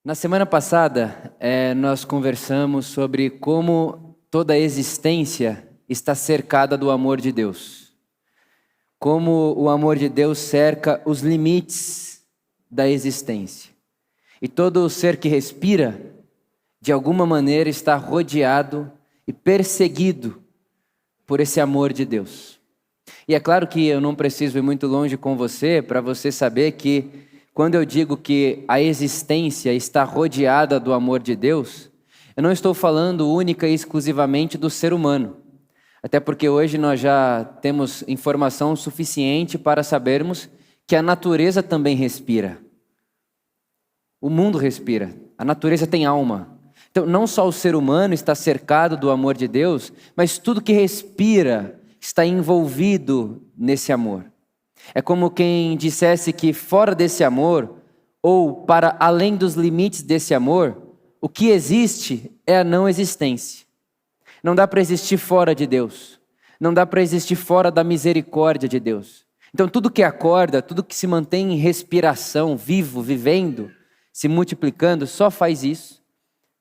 Na semana passada, nós conversamos sobre como toda a existência está cercada do amor de Deus. Como o amor de Deus cerca os limites da existência. E todo ser que respira, de alguma maneira, está rodeado e perseguido por esse amor de Deus. E é claro que eu não preciso ir muito longe com você para você saber que quando eu digo que a existência está rodeada do amor de Deus, eu não estou falando única e exclusivamente do ser humano. Até porque hoje nós já temos informação suficiente para sabermos que a natureza também respira. O mundo respira, a natureza tem alma. Então não só o ser humano está cercado do amor de Deus, mas tudo que respira está envolvido nesse amor. É como quem dissesse que fora desse amor, ou para além dos limites desse amor, o que existe é a não existência. Não dá para existir fora de Deus. Não dá para existir fora da misericórdia de Deus. Então tudo que acorda, tudo que se mantém em respiração, vivo, vivendo, se multiplicando, só faz isso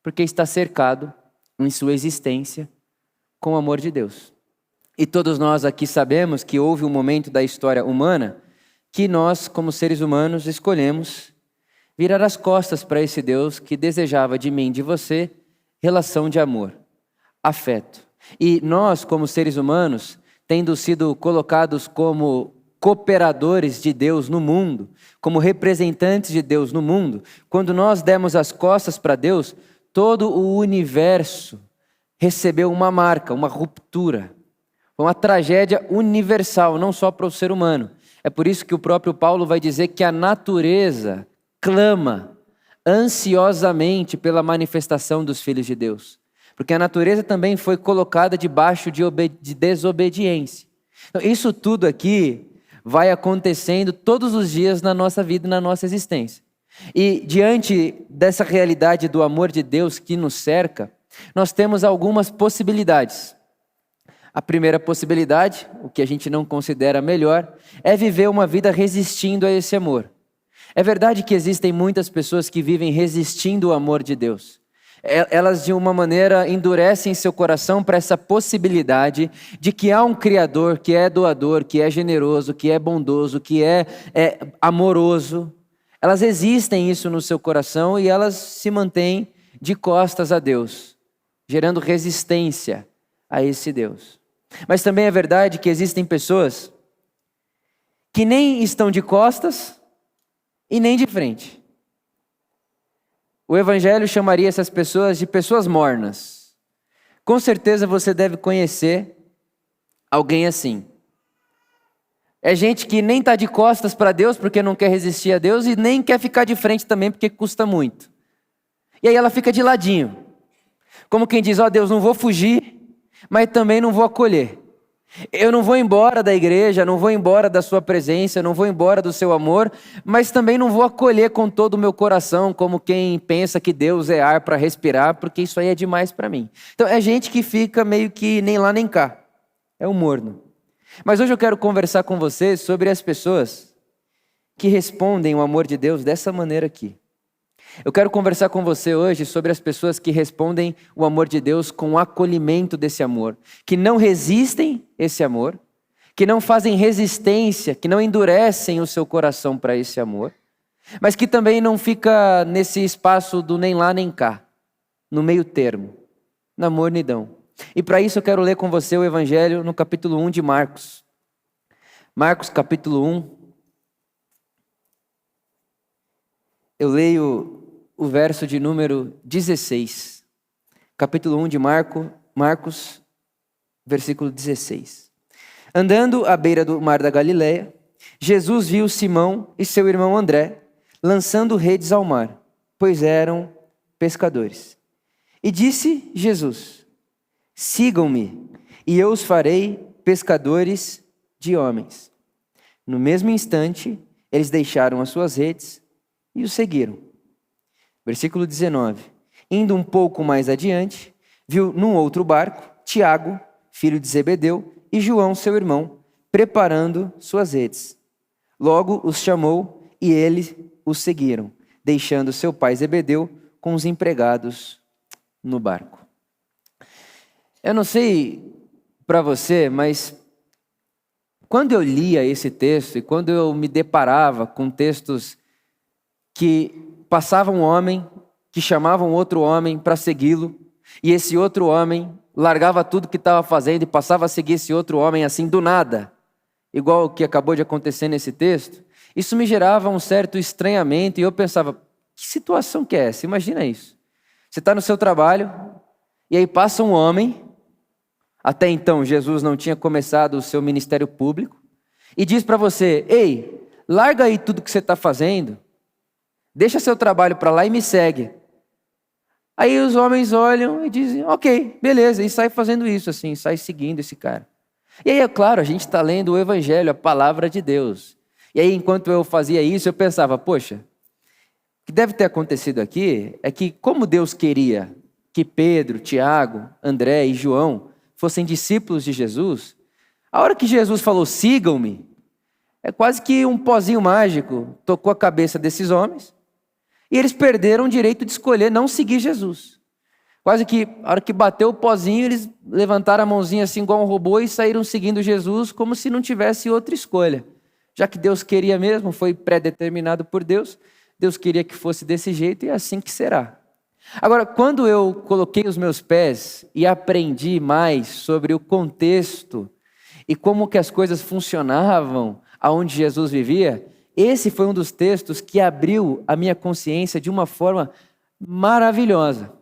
porque está cercado em sua existência com o amor de Deus. E todos nós aqui sabemos que houve um momento da história humana que nós, como seres humanos, escolhemos virar as costas para esse Deus que desejava de mim, de você, relação de amor, afeto. E nós, como seres humanos, tendo sido colocados como cooperadores de Deus no mundo, como representantes de Deus no mundo, quando nós demos as costas para Deus, todo o universo recebeu uma marca, uma ruptura. Foi uma tragédia universal, não só para o ser humano. É por isso que o próprio Paulo vai dizer que a natureza clama ansiosamente pela manifestação dos filhos de Deus. Porque a natureza também foi colocada debaixo de desobediência. Então, isso tudo aqui vai acontecendo todos os dias na nossa vida e na nossa existência. E diante dessa realidade do amor de Deus que nos cerca, nós temos algumas possibilidades. A primeira possibilidade, o que a gente não considera melhor, é viver uma vida resistindo a esse amor. É verdade que existem muitas pessoas que vivem resistindo ao amor de Deus. Elas, de uma maneira, endurecem seu coração para essa possibilidade de que há um Criador que é doador, que é generoso, que é bondoso, que é amoroso. Elas existem isso no seu coração e elas se mantêm de costas a Deus, gerando resistência a esse Deus. Mas também é verdade que existem pessoas que nem estão de costas e nem de frente. O Evangelho chamaria essas pessoas de pessoas mornas. Com certeza você deve conhecer alguém assim. É gente que nem está de costas para Deus porque não quer resistir a Deus e nem quer ficar de frente também porque custa muito. E aí ela fica de ladinho. Como quem diz, ó Deus, não vou fugir, mas também não vou acolher. Eu não vou embora da igreja, não vou embora da sua presença, não vou embora do seu amor, mas também não vou acolher com todo o meu coração, como quem pensa que Deus é ar para respirar, porque isso aí é demais para mim. Então é gente que fica meio que nem lá nem cá, é um morno. Mas hoje eu quero conversar com você sobre as pessoas que respondem o amor de Deus dessa maneira aqui. Eu quero conversar com você hoje sobre as pessoas que respondem o amor de Deus com o acolhimento desse amor, que não resistem esse amor, que não fazem resistência, que não endurecem o seu coração para esse amor, mas que também não fica nesse espaço do nem lá nem cá, no meio termo, na mornidão. E para isso eu quero ler com você o Evangelho no capítulo 1 de Marcos. Marcos capítulo 1. Eu leio o verso de número 16, capítulo 1 de Marcos, versículo 16. Andando à beira do mar da Galileia, Jesus viu Simão e seu irmão André lançando redes ao mar, pois eram pescadores. E disse Jesus: sigam-me, e eu os farei pescadores de homens. No mesmo instante, eles deixaram as suas redes e o seguiram. Versículo 19. Indo um pouco mais adiante, viu num outro barco Tiago, filho de Zebedeu, e João, seu irmão, preparando suas redes. Logo os chamou e eles os seguiram, deixando seu pai Zebedeu com os empregados no barco. Eu não sei para você, mas quando eu lia esse texto e quando eu me deparava com textos que passavam um homem, que chamavam outro homem para segui-lo, e esse outro homem largava tudo que estava fazendo e passava a seguir esse outro homem assim do nada, igual o que acabou de acontecer nesse texto, isso me gerava um certo estranhamento e eu pensava, que situação que é essa? Imagina isso. Você está no seu trabalho e aí passa um homem, até então Jesus não tinha começado o seu ministério público, e diz para você, ei, larga aí tudo que você está fazendo, deixa seu trabalho para lá e me segue. Aí os homens olham e dizem, ok, beleza, e sai fazendo isso assim, sai seguindo esse cara. E aí, é claro, a gente está lendo o Evangelho, a palavra de Deus. E aí, enquanto eu fazia isso, eu pensava, poxa, o que deve ter acontecido aqui é que como Deus queria que Pedro, Tiago, André e João fossem discípulos de Jesus, a hora que Jesus falou, sigam-me, é quase que um pozinho mágico tocou a cabeça desses homens, e eles perderam o direito de escolher não seguir Jesus. Quase que, a hora que bateu o pozinho, eles levantaram a mãozinha assim igual um robô e saíram seguindo Jesus como se não tivesse outra escolha. Já que Deus queria mesmo, foi pré-determinado por Deus, Deus queria que fosse desse jeito e é assim que será. Agora, quando eu coloquei os meus pés e aprendi mais sobre o contexto e como que as coisas funcionavam aonde Jesus vivia, esse foi um dos textos que abriu a minha consciência de uma forma maravilhosa.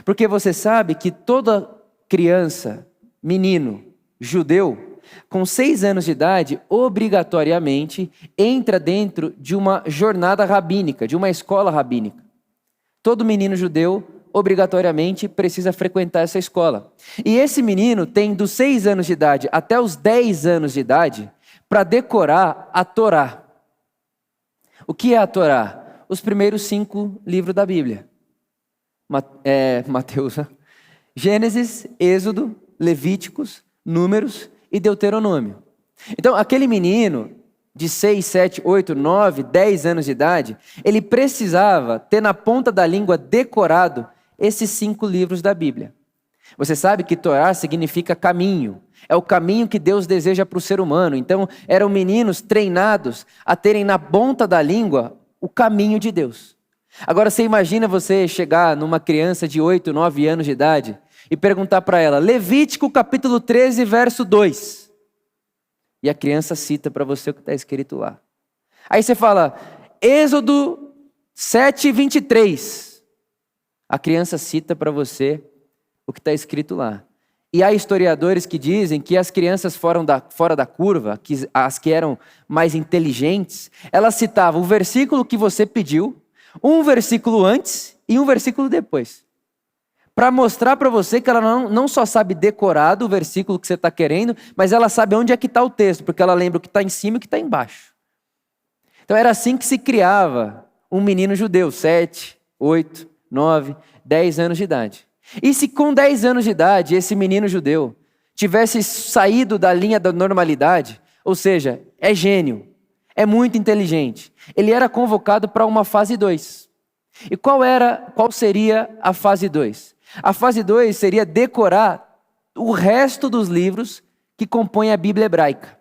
Porque você sabe que toda criança, menino, judeu, com 6 anos de idade, obrigatoriamente entra dentro de uma jornada rabínica, de uma escola rabínica. Todo menino judeu, obrigatoriamente, precisa frequentar essa escola. E esse menino tem dos 6 anos de idade até os 10 anos de idade para decorar a Torá. O que é a Torá? Os primeiros 5 livros da Bíblia. Mateus, Gênesis, Êxodo, Levíticos, Números e Deuteronômio. Então, aquele menino de 6, 7, 8, 9, 10 anos de idade, ele precisava ter na ponta da língua decorado esses 5 livros da Bíblia. Você sabe que Torá significa caminho. É o caminho que Deus deseja para o ser humano. Então, eram meninos treinados a terem na ponta da língua o caminho de Deus. Agora, você imagina você chegar numa criança de 8, 9 anos de idade e perguntar para ela, Levítico capítulo 13, verso 2. E a criança cita para você o que está escrito lá. Aí você fala, Êxodo 7, 23. A criança cita para você o que está escrito lá. E há historiadores que dizem que as crianças fora da curva, as que eram mais inteligentes, elas citavam o versículo que você pediu, um versículo antes e um versículo depois. Para mostrar para você que ela não só sabe decorar do versículo que você está querendo, mas ela sabe onde é que está o texto, porque ela lembra o que está em cima e o que está embaixo. Então era assim que se criava um menino judeu, 7, 8, 9, 10 anos de idade. E se com 10 anos de idade esse menino judeu tivesse saído da linha da normalidade, ou seja, é gênio, é muito inteligente, ele era convocado para uma fase 2. E qual seria a fase 2? A fase 2 seria decorar o resto dos livros que compõem a Bíblia hebraica,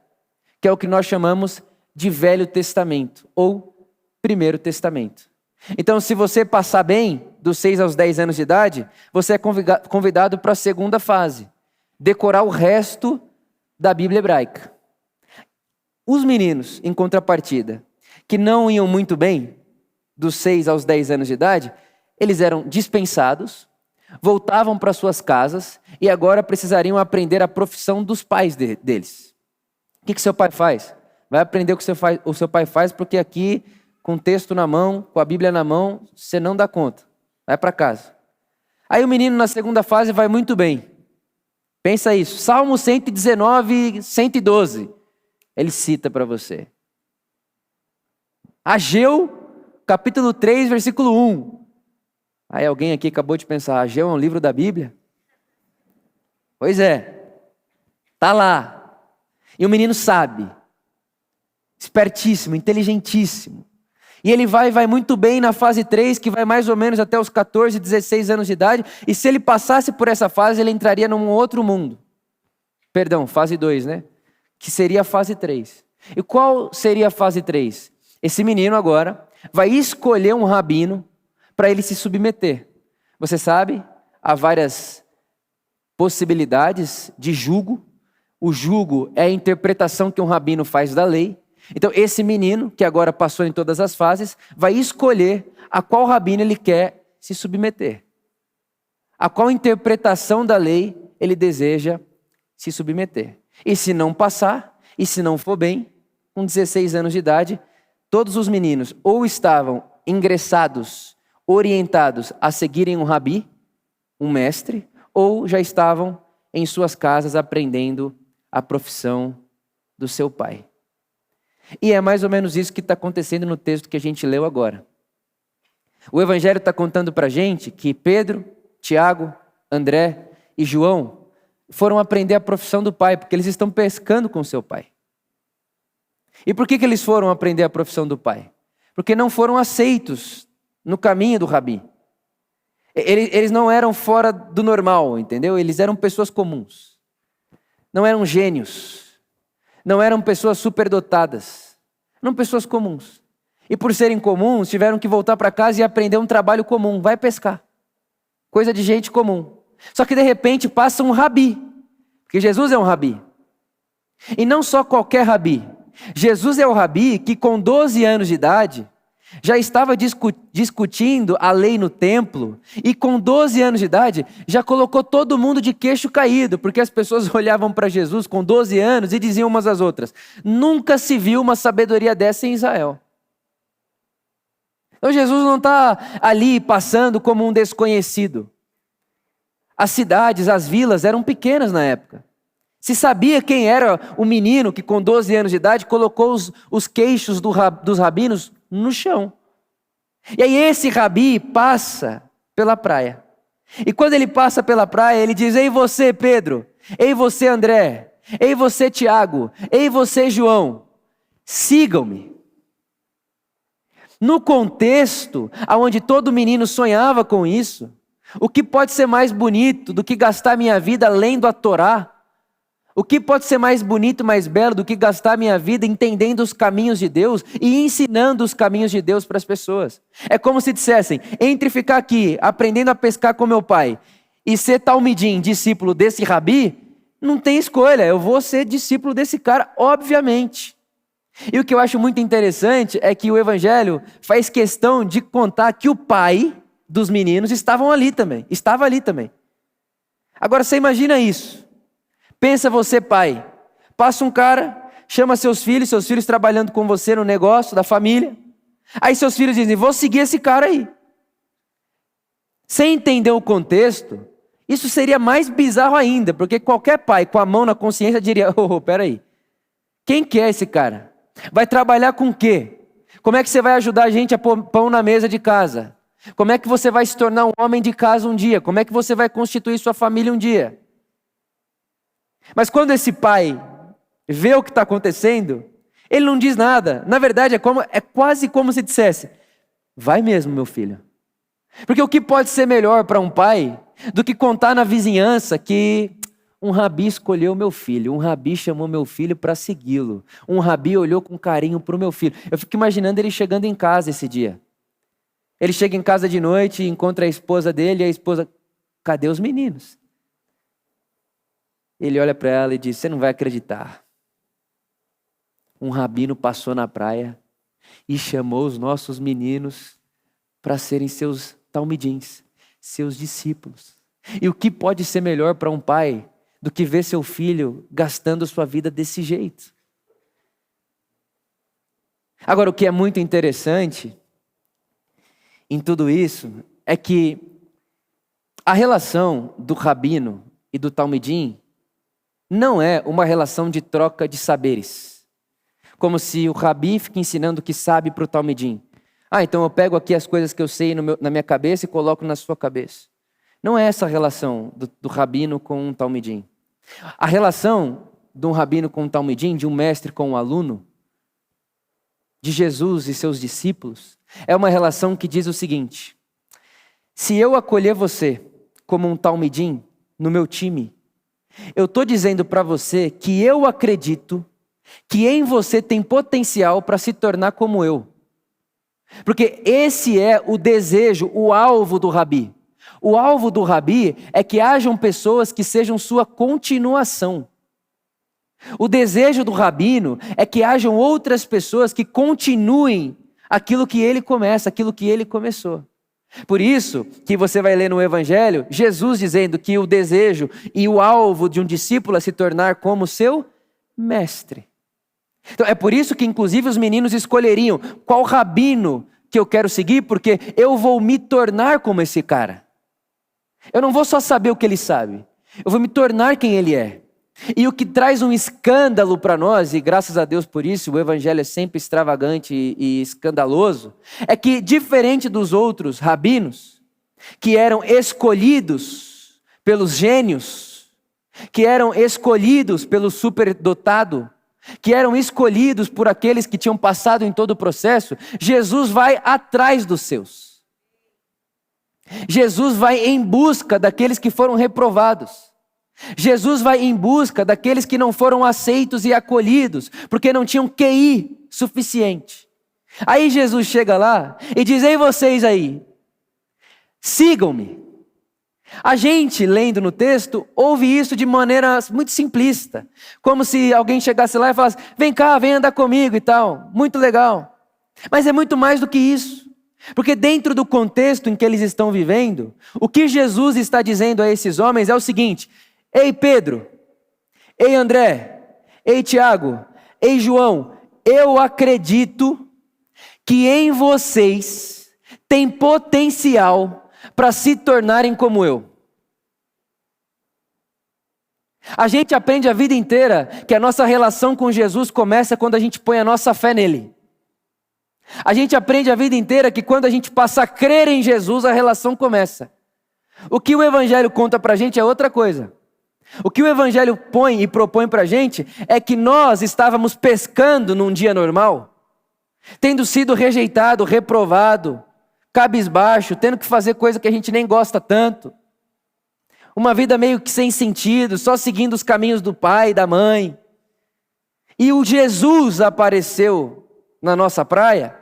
que é o que nós chamamos de Velho Testamento ou Primeiro Testamento. Então, se você passar bem, dos 6 aos 10 anos de idade, você é convidado para a segunda fase, decorar o resto da Bíblia hebraica. Os meninos, em contrapartida, que não iam muito bem, dos 6 aos 10 anos de idade, eles eram dispensados, voltavam para suas casas e agora precisariam aprender a profissão dos pais deles. O que seu pai faz? Vai aprender o que o seu pai faz, porque aqui, com o texto na mão, com a Bíblia na mão, você não dá conta. Vai para casa. Aí o menino na segunda fase vai muito bem. Pensa isso. Salmo 119, 112. Ele cita para você. Ageu, capítulo 3, versículo 1. Aí alguém aqui acabou de pensar, Ageu é um livro da Bíblia? Pois é. Tá lá. E o menino sabe. Espertíssimo, inteligentíssimo. E ele vai muito bem na fase 3, que vai mais ou menos até os 14, 16 anos de idade. E se ele passasse por essa fase, ele entraria num outro mundo. Perdão, fase 2, né? Que seria a fase 3. E qual seria a fase 3? Esse menino agora vai escolher um rabino para ele se submeter. Você sabe, há várias possibilidades de jugo. O jugo é a interpretação que um rabino faz da lei. Então esse menino, que agora passou em todas as fases, vai escolher a qual rabino ele quer se submeter. A qual interpretação da lei ele deseja se submeter. E se não passar, e se não for bem, com 16 anos de idade, todos os meninos ou estavam ingressados, orientados a seguirem um rabi, um mestre, ou já estavam em suas casas aprendendo a profissão do seu pai. E é mais ou menos isso que está acontecendo no texto que a gente leu agora. O Evangelho está contando para a gente que Pedro, Tiago, André e João foram aprender a profissão do pai, porque eles estão pescando com seu pai. E por que eles foram aprender a profissão do pai? Porque não foram aceitos no caminho do rabi. Eles não eram fora do normal, entendeu? Eles eram pessoas comuns. Não eram gênios. Não eram pessoas superdotadas. Eram pessoas comuns. E por serem comuns, tiveram que voltar para casa e aprender um trabalho comum. Vai pescar. Coisa de gente comum. Só que de repente passa um rabi. Porque Jesus é um rabi. E não só qualquer rabi. Jesus é o rabi que com 12 anos de idade já estava discutindo a lei no templo, e com 12 anos de idade já colocou todo mundo de queixo caído, porque as pessoas olhavam para Jesus com 12 anos e diziam umas às outras: nunca se viu uma sabedoria dessa em Israel. Então Jesus não está ali passando como um desconhecido. As cidades, as vilas eram pequenas na época. Se sabia quem era o menino que com 12 anos de idade colocou os queixos dos rabinos no chão. E aí esse rabi passa pela praia. E quando ele passa pela praia, ele diz: ei você Pedro, ei você André, ei você Tiago, ei você João, sigam-me. No contexto onde todo menino sonhava com isso, o que pode ser mais bonito do que gastar minha vida lendo a Torá? O que pode ser mais bonito, mais belo do que gastar minha vida entendendo os caminhos de Deus e ensinando os caminhos de Deus para as pessoas? É como se dissessem: entre ficar aqui aprendendo a pescar com meu pai e ser talmidim, discípulo desse rabi, não tem escolha, eu vou ser discípulo desse cara, obviamente. E o que eu acho muito interessante é que o Evangelho faz questão de contar que o pai dos meninos estava ali também. Agora você imagina isso. Pensa você, pai, passa um cara, chama seus filhos trabalhando com você no negócio da família. Aí seus filhos dizem: vou seguir esse cara aí. Sem entender o contexto, isso seria mais bizarro ainda, porque qualquer pai com a mão na consciência diria: peraí, quem que é esse cara? Vai trabalhar com o quê? Como é que você vai ajudar a gente a pôr pão na mesa de casa? Como é que você vai se tornar um homem de casa um dia? Como é que você vai constituir sua família um dia? Mas quando esse pai vê o que está acontecendo, ele não diz nada. Na verdade, é quase como se dissesse: vai mesmo, meu filho. Porque o que pode ser melhor para um pai do que contar na vizinhança que um rabi escolheu meu filho, um rabi chamou meu filho para segui-lo, um rabi olhou com carinho para o meu filho. Eu fico imaginando ele chegando em casa esse dia. Ele chega em casa de noite e encontra a esposa dele, e a esposa: cadê os meninos? Ele olha para ela e diz: você não vai acreditar. Um rabino passou na praia e chamou os nossos meninos para serem seus talmidins, seus discípulos. E o que pode ser melhor para um pai do que ver seu filho gastando sua vida desse jeito? Agora, o que é muito interessante em tudo isso é que a relação do rabino e do talmidim não é uma relação de troca de saberes. Como se o rabi fique ensinando o que sabe para o talmidim. Então eu pego aqui as coisas que eu sei na minha cabeça e coloco na sua cabeça. Não é essa a relação do rabino com um talmidim. A relação de um rabino com um talmidim, de um mestre com um aluno, de Jesus e seus discípulos, é uma relação que diz o seguinte: se eu acolher você como um talmidim no meu time, eu estou dizendo para você que eu acredito que em você tem potencial para se tornar como eu. Porque esse é o desejo, o alvo do Rabi. O alvo do Rabi é que hajam pessoas que sejam sua continuação. O desejo do rabino é que hajam outras pessoas que continuem aquilo que ele começa, aquilo que ele começou. Por isso que você vai ler no Evangelho, Jesus dizendo que o desejo e o alvo de um discípulo é se tornar como seu mestre. Então é por isso que inclusive os meninos escolheriam qual rabino que eu quero seguir, porque eu vou me tornar como esse cara. Eu não vou só saber o que ele sabe, eu vou me tornar quem ele é. E o que traz um escândalo para nós, e graças a Deus por isso, o evangelho é sempre extravagante e escandaloso, é que diferente dos outros rabinos, que eram escolhidos pelos gênios, que eram escolhidos pelo superdotado, que eram escolhidos por aqueles que tinham passado em todo o processo, Jesus vai atrás dos seus. Jesus vai em busca daqueles que foram reprovados. Jesus vai em busca daqueles que não foram aceitos e acolhidos, porque não tinham QI suficiente. Aí Jesus chega lá e diz: ei vocês aí, sigam-me. A gente, lendo no texto, ouve isso de maneira muito simplista, como se alguém chegasse lá e falasse: vem cá, vem andar comigo e tal, muito legal. Mas é muito mais do que isso, porque dentro do contexto em que eles estão vivendo, o que Jesus está dizendo a esses homens é o seguinte: ei Pedro, ei André, ei Tiago, ei João, eu acredito que em vocês tem potencial para se tornarem como eu. A gente aprende a vida inteira que a nossa relação com Jesus começa quando a gente põe a nossa fé nele. A gente aprende a vida inteira que quando a gente passa a crer em Jesus, a relação começa. O que o Evangelho conta pra gente é outra coisa. O que o Evangelho põe e propõe pra gente é que nós estávamos pescando num dia normal, tendo sido rejeitado, reprovado, cabisbaixo, tendo que fazer coisa que a gente nem gosta tanto. Uma vida meio que sem sentido, só seguindo os caminhos do pai e da mãe. E o Jesus apareceu na nossa praia,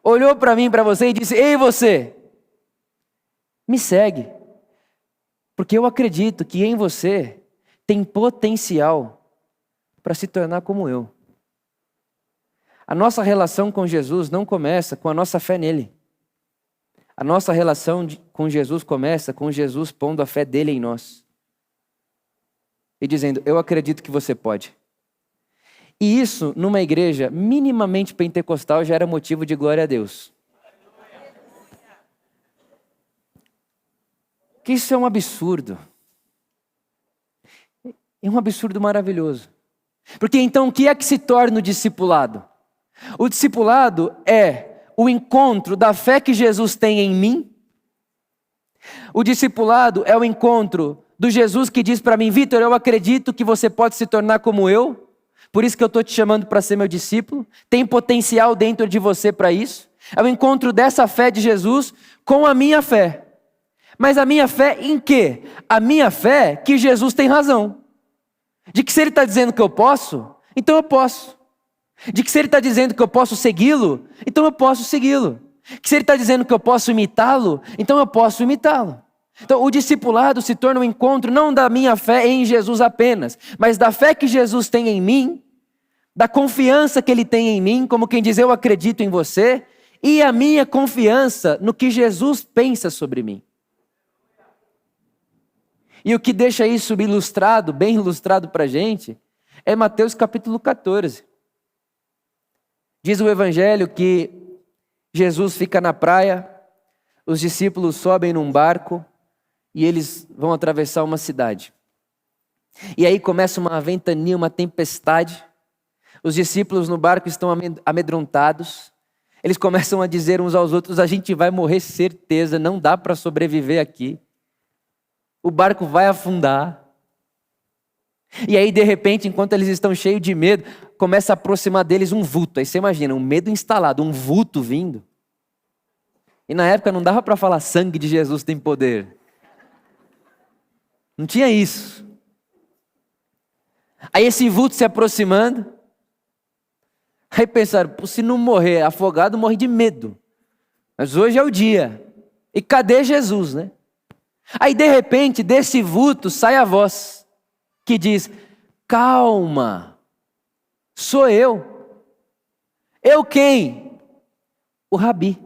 olhou para mim, para você e disse: ei você, me segue. Porque eu acredito que em você tem potencial para se tornar como eu. A nossa relação com Jesus não começa com a nossa fé nele. A nossa relação com Jesus começa com Jesus pondo a fé dele em nós. E dizendo: eu acredito que você pode. E isso, numa igreja minimamente pentecostal, já era motivo de glória a Deus. Que isso é um absurdo. É um absurdo maravilhoso. Porque então o que é que se torna o discipulado? O discipulado é o encontro da fé que Jesus tem em mim. O discipulado é o encontro do Jesus que diz para mim: Vitor, eu acredito que você pode se tornar como eu, por isso que eu estou te chamando para ser meu discípulo. Tem potencial dentro de você para isso. É o encontro dessa fé de Jesus com a minha fé. Mas a minha fé em quê? A minha fé que Jesus tem razão. De que se ele está dizendo que eu posso, então eu posso. De que se ele está dizendo que eu posso segui-lo, então eu posso segui-lo. Que se ele está dizendo que eu posso imitá-lo, então eu posso imitá-lo. Então o discipulado se torna um encontro não da minha fé em Jesus apenas, mas da fé que Jesus tem em mim, da confiança que ele tem em mim, como quem diz: eu acredito em você, e a minha confiança no que Jesus pensa sobre mim. E o que deixa isso ilustrado, bem ilustrado para a gente, é Mateus capítulo 14. Diz o Evangelho que Jesus fica na praia, os discípulos sobem num barco e eles vão atravessar uma cidade. E aí começa uma ventania, uma tempestade. Os discípulos no barco estão amedrontados. Eles começam a dizer uns aos outros: a gente vai morrer certeza, não dá para sobreviver aqui. O barco vai afundar. E aí, de repente, enquanto eles estão cheios de medo, começa a aproximar deles um vulto. Aí você imagina, um medo instalado, um vulto vindo. E na época não dava para falar sangue de Jesus tem poder. Não tinha isso. Aí esse vulto se aproximando. Aí pensaram, se não morrer afogado, morre de medo. Mas hoje é o dia. E cadê Jesus, né? Aí de repente, desse vulto, sai a voz que diz, calma, sou eu. Eu quem? O Rabi.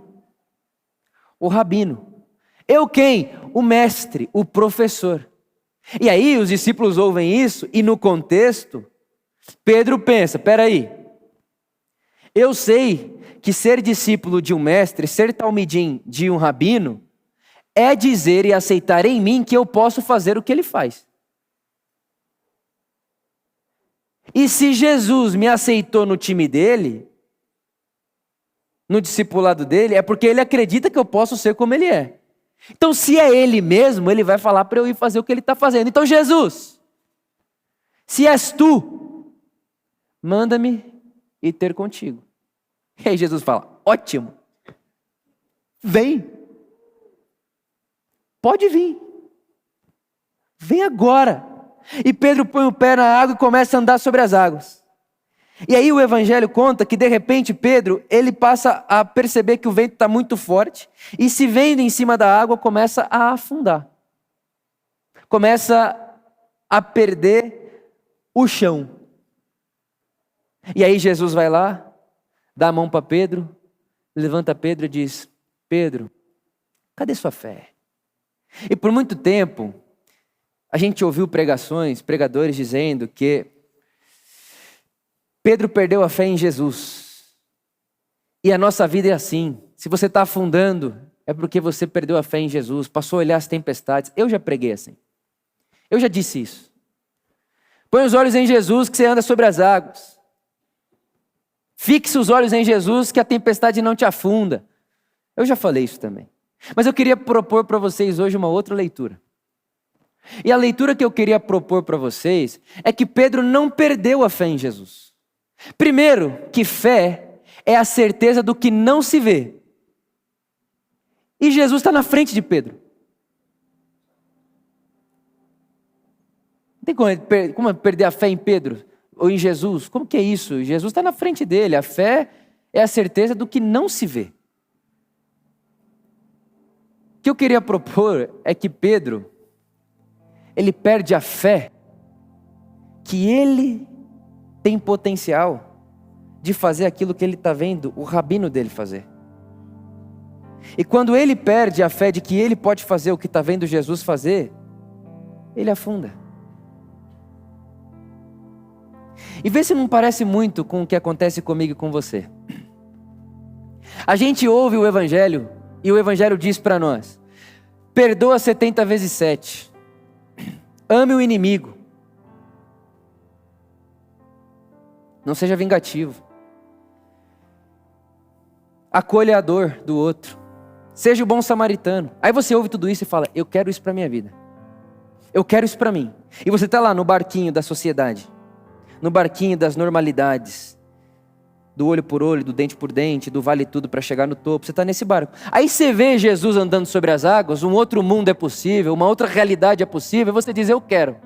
O Rabino. Eu quem? O mestre, o professor. E aí os discípulos ouvem isso e no contexto, Pedro pensa, peraí, eu sei que ser discípulo de um mestre, ser talmidim de um rabino, é dizer e aceitar em mim que eu posso fazer o que ele faz. E se Jesus me aceitou no time dele, no discipulado dele, é porque ele acredita que eu posso ser como ele é. Então se é ele mesmo, ele vai falar para eu ir fazer o que ele está fazendo. Então Jesus, se és tu, manda-me ir ter contigo. E aí Jesus fala, ótimo, vem, pode vir, vem agora. E Pedro põe o pé na água e começa a andar sobre as águas. E aí o evangelho conta que de repente Pedro, ele passa a perceber que o vento está muito forte e se vendo em cima da água começa a afundar. Começa a perder o chão. E aí Jesus vai lá, dá a mão para Pedro, levanta Pedro e diz, Pedro, cadê sua fé? E por muito tempo, a gente ouviu pregadores dizendo que Pedro perdeu a fé em Jesus. E a nossa vida é assim. Se você está afundando, é porque você perdeu a fé em Jesus, passou a olhar as tempestades. Eu já preguei assim. Eu já disse isso. Põe os olhos em Jesus que você anda sobre as águas. Fixe os olhos em Jesus que a tempestade não te afunda. Eu já falei isso também. Mas eu queria propor para vocês hoje uma outra leitura. E a leitura que eu queria propor para vocês é que Pedro não perdeu a fé em Jesus. Primeiro, que fé é a certeza do que não se vê. E Jesus está na frente de Pedro. Não tem como perder a fé em Pedro ou em Jesus? Como que é isso? Jesus está na frente dele. A fé é a certeza do que não se vê. O que eu queria propor é que Pedro, ele perde a fé que ele tem potencial de fazer aquilo que ele está vendo o rabino dele fazer. E quando ele perde a fé de que ele pode fazer o que está vendo Jesus fazer, ele afunda. E vê se não parece muito com o que acontece comigo e com você. A gente ouve o Evangelho e o Evangelho diz para nós, perdoa 70 vezes 7, ame o inimigo, não seja vingativo, acolha a dor do outro, seja o bom samaritano. Aí você ouve tudo isso e fala, eu quero isso para minha vida, eu quero isso para mim. E você está lá no barquinho da sociedade, no barquinho das normalidades, do olho por olho, do dente por dente, do vale tudo para chegar no topo. Você está nesse barco. Aí você vê Jesus andando sobre as águas, um outro mundo é possível, uma outra realidade é possível, e você diz, eu quero.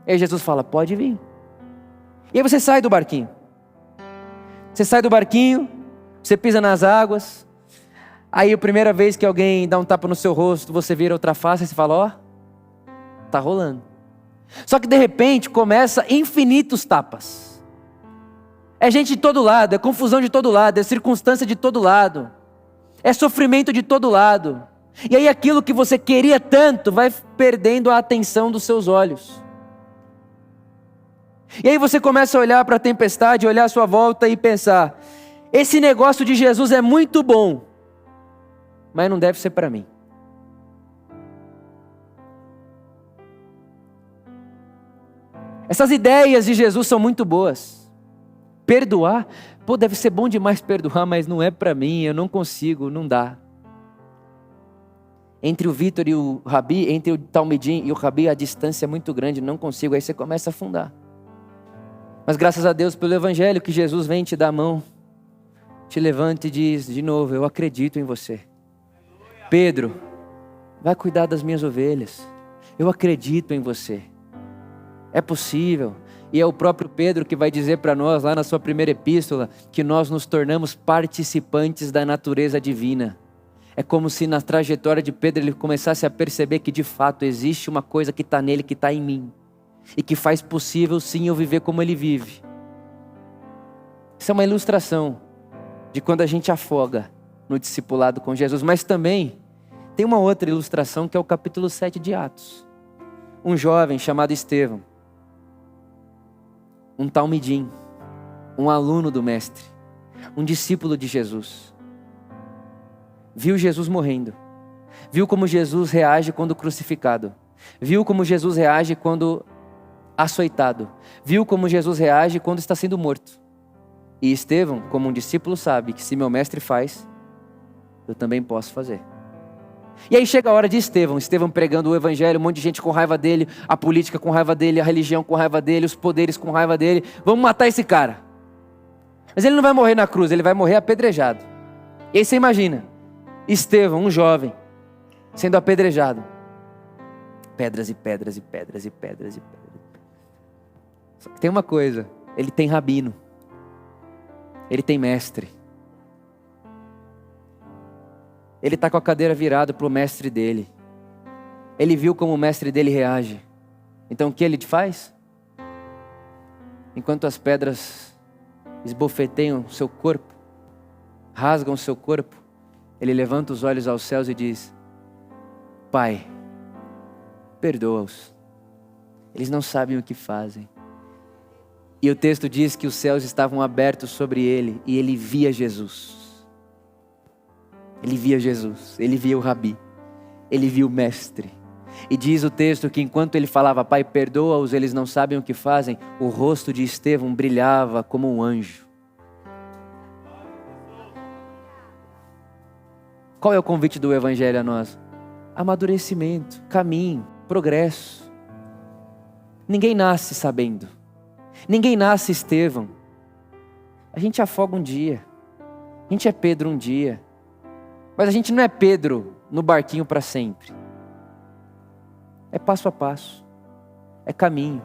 E aí Jesus fala, pode vir. E aí você sai do barquinho. Você sai do barquinho, você pisa nas águas, aí a primeira vez que alguém dá um tapa no seu rosto, você vira outra face e você fala, ó, tá rolando. Só que de repente começa infinitos tapas. É gente de todo lado, é confusão de todo lado, é circunstância de todo lado, é sofrimento de todo lado. E aí aquilo que você queria tanto vai perdendo a atenção dos seus olhos. E aí você começa a olhar para a tempestade, olhar à sua volta e pensar, esse negócio de Jesus é muito bom, mas não deve ser para mim. Essas ideias de Jesus são muito boas. Perdoar, pô, deve ser bom demais perdoar, mas não é para mim, eu não consigo, não dá. Entre o Vitor e o Rabi, entre o Talmidim e o Rabi, a distância é muito grande, não consigo, aí você começa a afundar. Mas graças a Deus pelo Evangelho que Jesus vem te dar a mão, te levanta e diz de novo: eu acredito em você. Pedro, vai cuidar das minhas ovelhas. Eu acredito em você. É possível. E é o próprio Pedro que vai dizer para nós, lá na sua primeira epístola, que nós nos tornamos participantes da natureza divina. É como se na trajetória de Pedro ele começasse a perceber que de fato existe uma coisa que está nele, que está em mim. E que faz possível sim eu viver como ele vive. Isso é uma ilustração de quando a gente afoga no discipulado com Jesus. Mas também tem uma outra ilustração que é o capítulo 7 de Atos. Um jovem chamado Estevão, um talmidim, um aluno do mestre, um discípulo de Jesus, viu Jesus morrendo, viu como Jesus reage quando crucificado, viu como Jesus reage quando açoitado, viu como Jesus reage quando está sendo morto. E Estevão, como um discípulo, sabe que se meu mestre faz, eu também posso fazer. E aí chega a hora de Estevão pregando o evangelho, um monte de gente com raiva dele, a política com raiva dele, a religião com raiva dele, os poderes com raiva dele. Vamos matar esse cara. Mas ele não vai morrer na cruz, ele vai morrer apedrejado. E aí você imagina, Estevão, um jovem, sendo apedrejado. Pedras e pedras e pedras e pedras e pedras. Só que tem uma coisa, ele tem rabino, ele tem mestre. Ele está com a cadeira virada para o mestre dele. Ele viu como o mestre dele reage. Então o que ele faz? Enquanto as pedras esbofeteiam seu corpo, rasgam seu corpo, ele levanta os olhos aos céus e diz: Pai, perdoa-os. Eles não sabem o que fazem. E o texto diz que os céus estavam abertos sobre ele e ele via Jesus. Ele via Jesus, ele via o Rabi, ele via o mestre. E diz o texto que enquanto ele falava: Pai, perdoa-os, eles não sabem o que fazem, o rosto de Estevão brilhava como um anjo. Qual é o convite do evangelho a nós? Amadurecimento, caminho, progresso. Ninguém nasce sabendo. Ninguém nasce Estevão. A gente afoga um dia. A gente é Pedro um dia. Mas a gente não é Pedro no barquinho para sempre. É passo a passo. É caminho.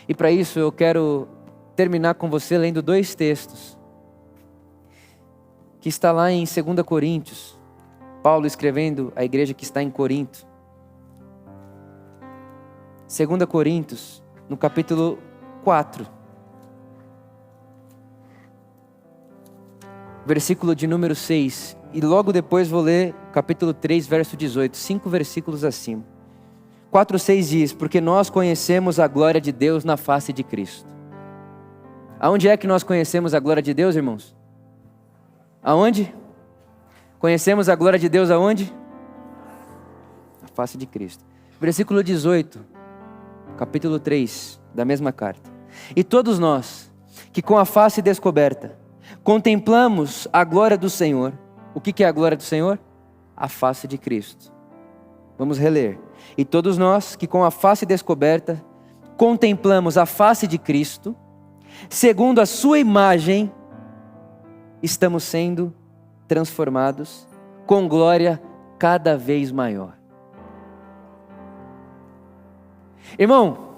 E para isso eu quero terminar com você lendo 2 textos. Que está lá em 2 Coríntios. Paulo escrevendo à igreja que está em Corinto. 2 Coríntios, no capítulo 4. Versículo de número 6. E logo depois vou ler capítulo 3, verso 18. 5 versículos acima. 4:6 diz: porque nós conhecemos a glória de Deus na face de Cristo. Aonde é que nós conhecemos a glória de Deus, irmãos? Aonde? Conhecemos a glória de Deus aonde? Na face de Cristo. Versículo 18, capítulo 3 da mesma carta. E todos nós, que com a face descoberta, contemplamos a glória do Senhor. O que é a glória do Senhor? A face de Cristo. Vamos reler. E todos nós, que com a face descoberta, contemplamos a face de Cristo, segundo a sua imagem, estamos sendo transformados com glória cada vez maior. Irmão,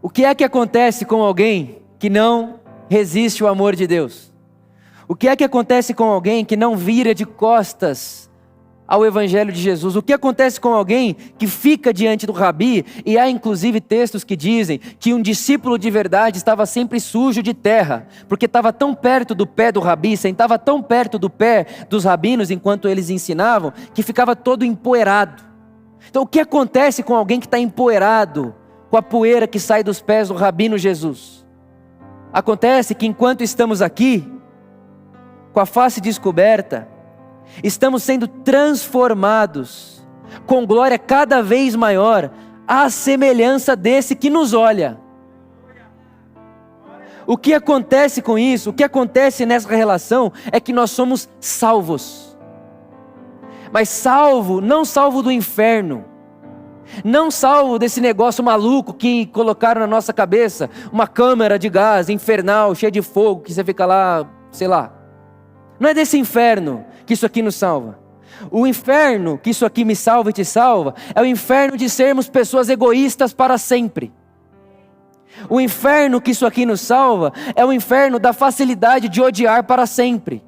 o que é que acontece com alguém que não resiste ao amor de Deus? O que é que acontece com alguém que não vira de costas ao Evangelho de Jesus? O que acontece com alguém que fica diante do Rabi? E há inclusive textos que dizem que um discípulo de verdade estava sempre sujo de terra, porque estava tão perto do pé do Rabi, sentava tão perto do pé dos rabinos enquanto eles ensinavam, que ficava todo empoeirado. Então o que acontece com alguém que está empoeirado, com a poeira que sai dos pés do rabino Jesus? Acontece que enquanto estamos aqui, com a face descoberta, estamos sendo transformados com glória cada vez maior à semelhança desse que nos olha. O que acontece com isso? O que acontece nessa relação é que nós somos salvos. Mas salvo, não salvo do inferno, Não salvo desse negócio maluco que colocaram na nossa cabeça, uma câmara de gás infernal, cheia de fogo, que você fica lá, sei lá. Não é desse inferno que isso aqui nos salva. O inferno que isso aqui me salva e te salva, é o inferno de sermos pessoas egoístas para sempre. O inferno que isso aqui nos salva, é o inferno da facilidade de odiar para sempre.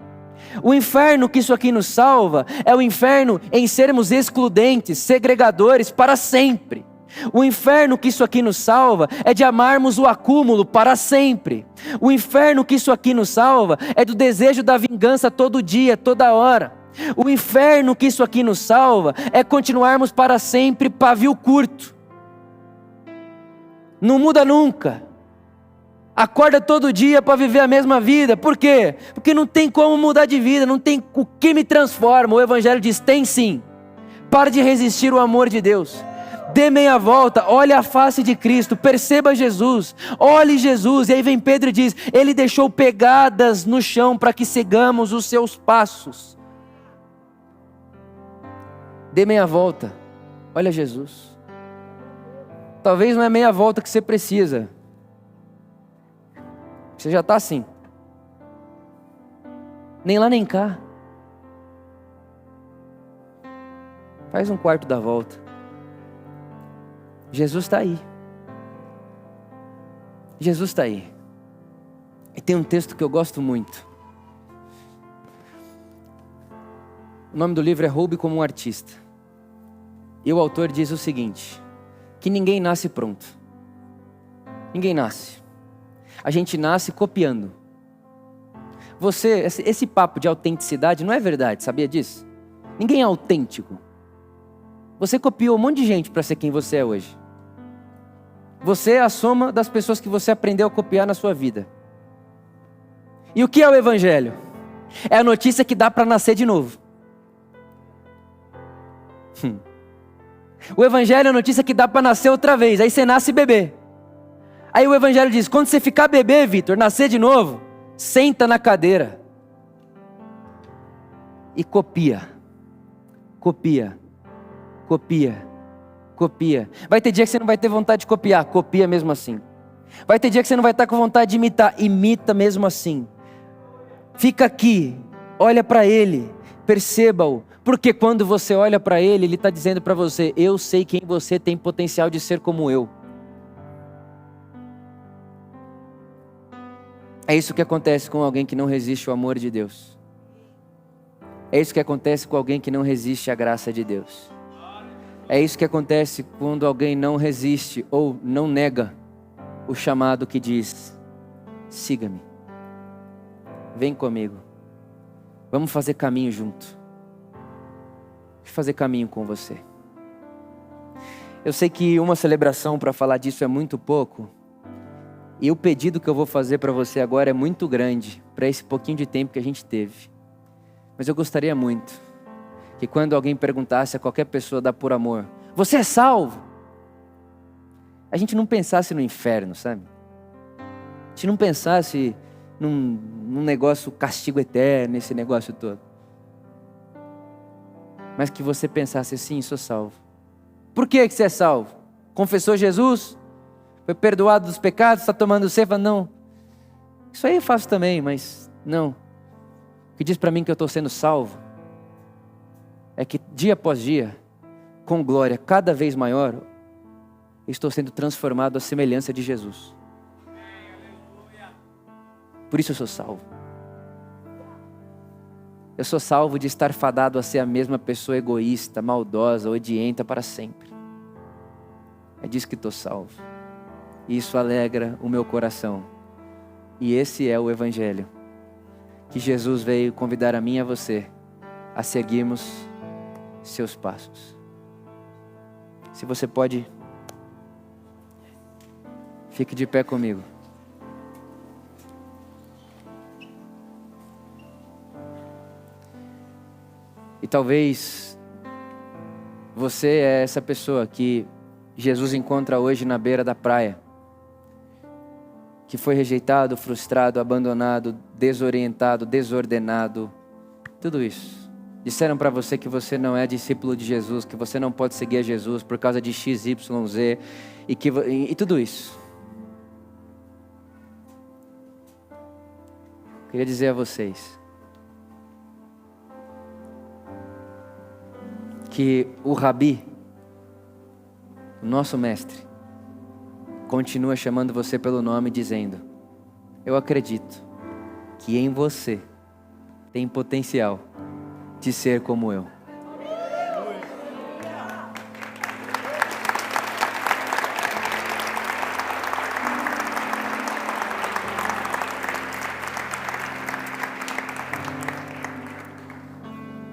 O inferno que isso aqui nos salva, é o inferno em sermos excludentes, segregadores para sempre. O inferno que isso aqui nos salva, é de amarmos o acúmulo para sempre. O inferno que isso aqui nos salva, é do desejo da vingança todo dia, toda hora. O inferno que isso aqui nos salva, é continuarmos para sempre pavio curto. Não muda nunca. Acorda todo dia para viver a mesma vida. Por quê? Porque não tem como mudar de vida, não tem o que me transforma. O Evangelho diz, tem sim. Para de resistir ao amor de Deus. Dê meia volta, olhe a face de Cristo, perceba Jesus, olhe Jesus. E aí vem Pedro e diz, Ele deixou pegadas no chão para que sigamos os seus passos. Dê meia volta, olha Jesus. Talvez não é meia volta que você precisa. Você já está assim. Nem lá nem cá. Faz um quarto da volta. Jesus está aí. Jesus está aí. E tem um texto que eu gosto muito. O nome do livro é Roube como um Artista. E o autor diz o seguinte, que ninguém nasce pronto. Ninguém nasce. A gente nasce copiando. Esse papo de autenticidade não é verdade, sabia disso? Ninguém é autêntico. Você copiou um monte de gente para ser quem você é hoje. Você é a soma das pessoas que você aprendeu a copiar na sua vida. E o que é o Evangelho? É a notícia que dá para nascer de novo. O Evangelho é a notícia que dá para nascer outra vez. Aí você nasce bebê. Aí o Evangelho diz, quando você ficar bebê, Vitor, nascer de novo, senta na cadeira e copia. Copia. Copia. Copia. Vai ter dia que você não vai ter vontade de copiar, copia mesmo assim. Vai ter dia que você não vai estar com vontade de imitar, imita mesmo assim. Fica aqui, olha para Ele, perceba-o. Porque quando você olha para Ele, Ele está dizendo para você, eu sei quem você tem potencial de ser como eu. É isso que acontece com alguém que não resiste ao amor de Deus. É isso que acontece com alguém que não resiste à graça de Deus. É isso que acontece quando alguém não resiste ou não nega o chamado que diz, siga-me, vem comigo, vamos fazer caminho junto, vou fazer caminho com você. Eu sei que uma celebração para falar disso é muito pouco, e o pedido que eu vou fazer para você agora é muito grande, para esse pouquinho de tempo que a gente teve. Mas eu gostaria muito que quando alguém perguntasse a qualquer pessoa da Por Amor, você é salvo? A gente não pensasse no inferno, sabe? A gente não pensasse num negócio castigo eterno, esse negócio todo. Mas que você pensasse assim, sou salvo. Por que você é salvo? Confessou Jesus? Foi perdoado dos pecados? Está tomando cefa? Não. Isso aí eu faço também, mas não. O que diz para mim que eu estou sendo salvo é que dia após dia, com glória cada vez maior, eu estou sendo transformado à semelhança de Jesus. Por isso eu sou salvo. Eu sou salvo de estar fadado a ser a mesma pessoa egoísta, maldosa, odienta para sempre. É disso que estou salvo. E isso alegra o meu coração. E esse é o Evangelho que Jesus veio convidar a mim e a você a seguirmos seus passos. Se você pode, fique de pé comigo. E talvez você é essa pessoa que Jesus encontra hoje na beira da praia, que foi rejeitado, frustrado, abandonado, desorientado, desordenado, tudo isso. Disseram para você que você não é discípulo de Jesus, que você não pode seguir a Jesus por causa de X, Y, Z e tudo isso. Queria dizer a vocês que o Rabi, o nosso mestre, continua chamando você pelo nome, dizendo: eu acredito que em você tem potencial de ser como eu.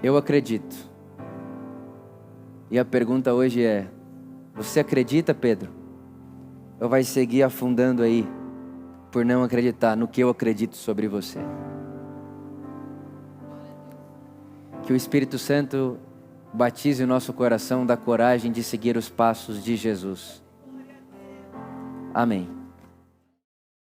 Eu acredito. E a pergunta hoje é: você acredita, Pedro? Ou vai seguir afundando aí por não acreditar no que eu acredito sobre você? Que o Espírito Santo batize o nosso coração da coragem de seguir os passos de Jesus. Amém.